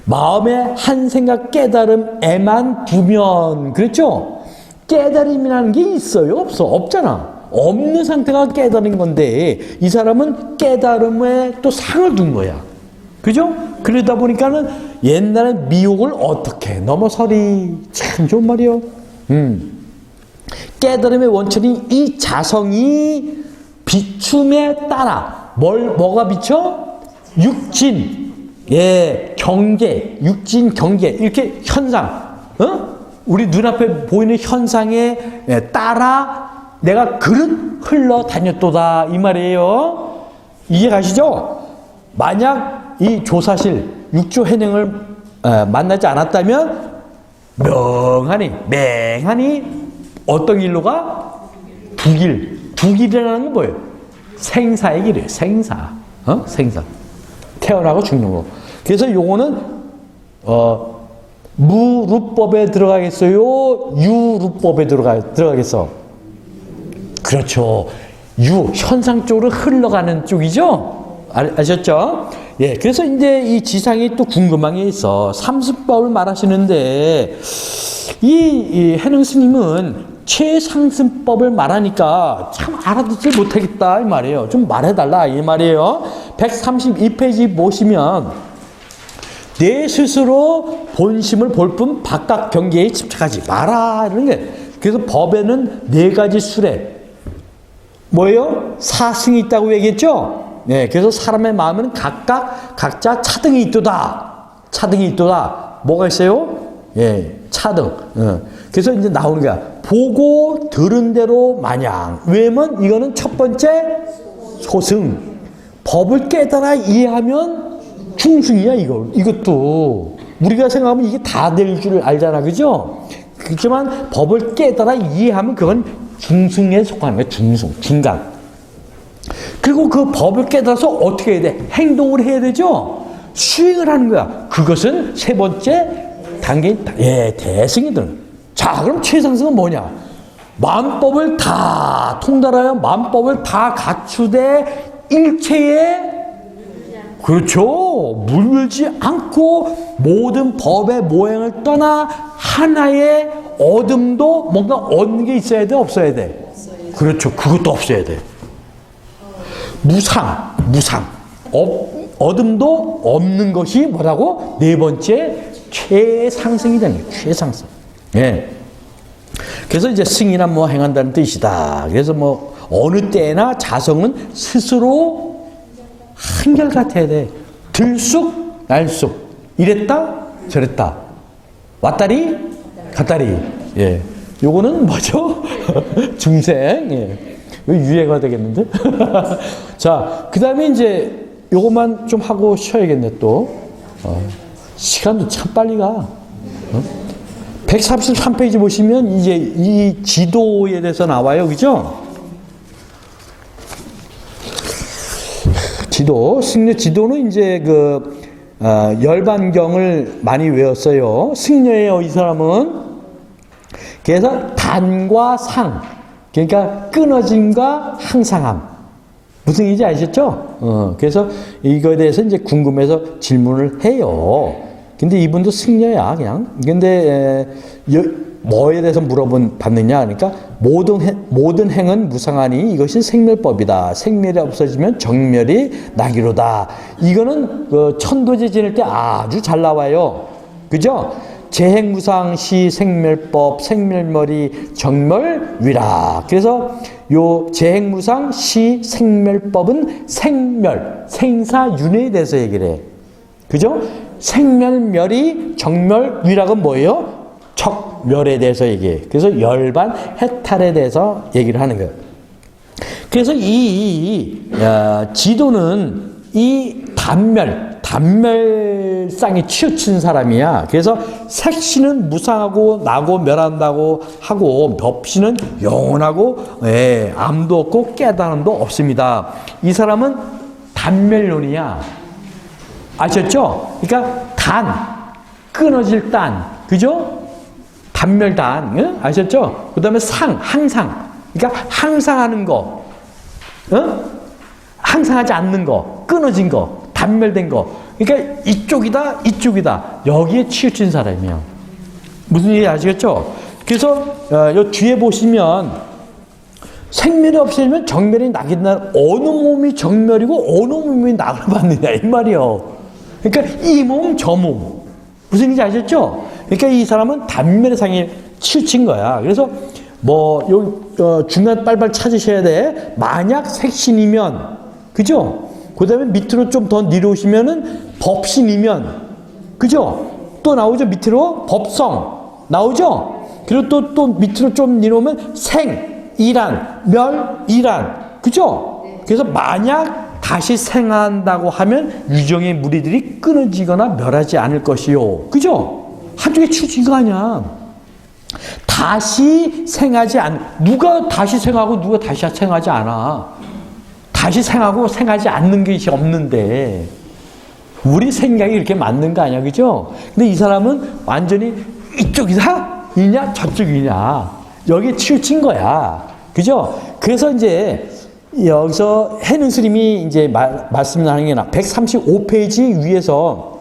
A: 마음에 한 생각 깨달음에만 두면, 그렇죠? 깨달음이라는 게 있어요? 없어? 없잖아. 없는 상태가 깨달은 건데 이 사람은 깨달음에 또 상을 둔 거야. 그죠? 그러다 보니까는 옛날에 미혹을 어떻게 넘어서리. 참 좋은 말이요. 깨달음의 원천이 이 자성이 비춤에 따라 뭐가 비춰? 육진, 예, 경계, 육진 경계, 이렇게 현상, 우리 눈앞에 보이는 현상에 따라 내가 그릇 흘러 다녔도다 이 말이에요. 이해 가시죠? 만약 이 조사실 육조 해능을 만나지 않았다면 맹하니 어떤 길로가? 두길이라는 건 뭐예요? 생사의 길이에요. 생사. 태어나고 죽는 거. 그래서 요거는 무루법에 들어가겠어요? 유루법에 들어가겠어? 그렇죠. 현상 쪽으로 흘러가는 쪽이죠? 아셨죠? 예, 그래서 이제 이 지상이 또 궁금한 게 있어. 삼습법을 말하시는데, 이 해능 스님은 최상승법을 말하니까 참 알아듣지 못하겠다, 이 말이에요. 좀 말해달라, 이 말이에요. 132페이지 보시면, 내 스스로 본심을 볼 뿐 바깥 경계에 집착하지 마라, 이런 게. 그래서 법에는 4가지 수레. 뭐예요? 사승이 있다고 얘기했죠? 네, 그래서 사람의 마음은 각자 차등이 있도다. 뭐가 있어요? 예, 차등. 그래서 이제 나오는 거야. 보고 들은 대로 마냥. 왜냐면 이거는 첫 번째 소승. 법을 깨달아 이해하면 중승이야, 이것도. 우리가 생각하면 이게 다 될 줄 알잖아, 그죠? 그렇지만 법을 깨달아 이해하면 그건 중승에 속하는 거야, 중간. 그리고 그 법을 깨달아서 어떻게 해야 돼? 행동을 해야 되죠? 수행을 하는 거야. 그것은 세 번째 단계인, 대승이들. 자, 그럼 최상승은 뭐냐? 만법을 다 통달하여 만법을 다 갖추되 일체에, 그렇죠, 물들지 않고 모든 법의 모양을 떠나 하나의 어둠도 뭔가 얻는 게 있어야 돼, 없어야 돼? 그렇죠, 그것도 없어야 돼. 무상. 어둠도 없는 것이 뭐라고? 4번째 최상승이 되는 거예요. 최상승. 예. 그래서 이제 승이나 뭐 행한다는 뜻이다. 그래서 뭐 어느 때나 자성은 스스로 한결같아야 돼. 들쑥 날쑥. 이랬다 저랬다. 왔다리 갔다리. 예. 요거는 뭐죠? 중생. 예. 유해가 되겠는데? 자, 그 다음에 이제 요것만 좀 하고 쉬어야겠네, 또. 시간도 참 빨리 가. 133페이지 보시면 이제 이 지도에 대해서 나와요. 그죠? 승려 지도는 이제 열반경을 많이 외웠어요. 승려예요, 이 사람은. 그래서 단과 상. 그러니까 끊어짐과 항상함. 무슨 얘기인지 아셨죠? 그래서 이거에 대해서 이제 궁금해서 질문을 해요. 근데 이분도 승려야, 그냥. 근데, 뭐에 대해서 받느냐? 그러니까, 모든 행은 무상하니 이것이 생멸법이다. 생멸이 없어지면 정멸이 나기로다. 이거는 천도제 지낼 때 아주 잘 나와요. 그죠? 재행무상 시 생멸법 생멸머리 정멸 위락. 그래서 요 재행무상 시 생멸법은 생멸 생사윤회에 대해서 얘기를 해. 그죠? 생멸멸이 정멸 위락은 뭐예요? 척멸에 대해서 얘기해. 그래서 열반 해탈에 대해서 얘기를 하는 거예요. 그래서 이 지도는 이 단멸상에 치우친 사람이야. 그래서 색신은 무상하고 나고 멸한다고 하고 법신은 영원하고 암도 없고 깨달음도 없습니다. 이 사람은 단멸론이야. 아셨죠? 그러니까 끊어질 그죠? 단멸단, 응? 아셨죠? 그 다음에 항상. 그러니까 항상하는 거, 항상하지 않는 거, 끊어진 거, 단멸된 거. 그러니까 이쪽이다. 여기에 치우친 사람이에요. 무슨 얘기 아시겠죠? 그래서 요 뒤에 보시면 생멸이 없으면 정멸이 나겠나? 어느 몸이 정멸이고 어느 몸이 낙을 받느냐 이 말이요. 그러니까 이 몸, 저 몸. 무슨 얘기인지 아셨죠? 그러니까 이 사람은 단멸의 상에 치우친 거야. 그래서 중간 빨빨 찾으셔야 돼. 만약 색신이면, 그죠? 그 다음에 밑으로 좀 더 내려오시면은 법신이면, 그죠? 또 나오죠? 밑으로 법성 나오죠? 그리고 또 밑으로 좀 내려오면 이란, 멸, 이란. 그죠? 그래서 만약 다시 생한다고 하면 유정의 무리들이 끊어지거나 멸하지 않을 것이요. 그죠? 한쪽에 추지가 아니야. 다시 생하지 누가 다시 생하고 누가 다시 생하지 않아. 다시 생하고 생하지 않는 것이 없는데 우리 생각이 이렇게 맞는 거 아니야. 그죠? 근데 이 사람은 완전히 이쪽이다? 이냐? 저쪽이냐? 여기에 치우친 거야. 그죠? 그래서 이제 여기서 해능 스님이 이제 말씀하는 게 135페이지 위에서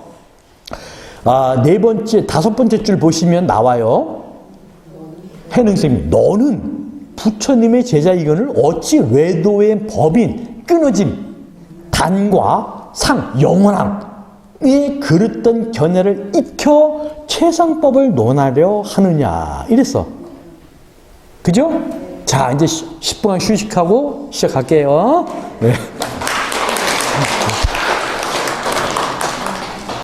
A: 다섯 번째 줄 보시면 나와요. 해능 스님, 너는 부처님의 제자이건을 어찌 외도의 법인, 끊어짐, 단과 상, 영원함에 그릇던 견해를 익혀 최상법을 논하려 하느냐. 이랬어. 그죠? 자, 이제 10분간 휴식하고 시작할게요. 네.